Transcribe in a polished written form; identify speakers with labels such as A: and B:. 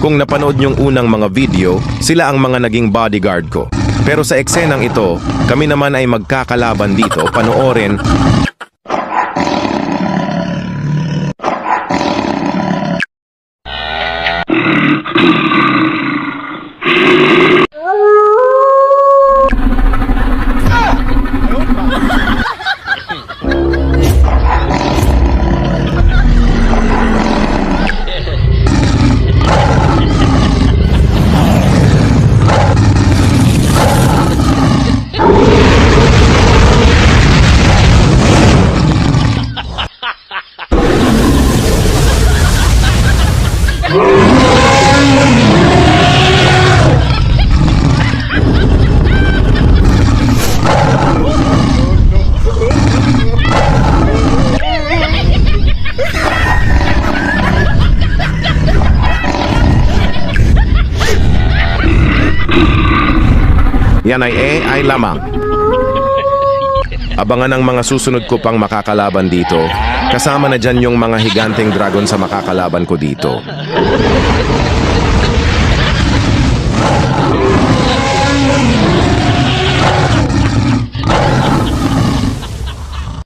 A: Kung napanood yung unang mga video, sila ang mga naging bodyguard ko. Pero sa eksenang ito, kami naman ay magkakalaban dito, panoorin. Yan ay AI lamang. Abangan ang mga susunod ko pang makakalaban dito. Kasama na dyan yung mga higanteng dragon sa makakalaban ko dito.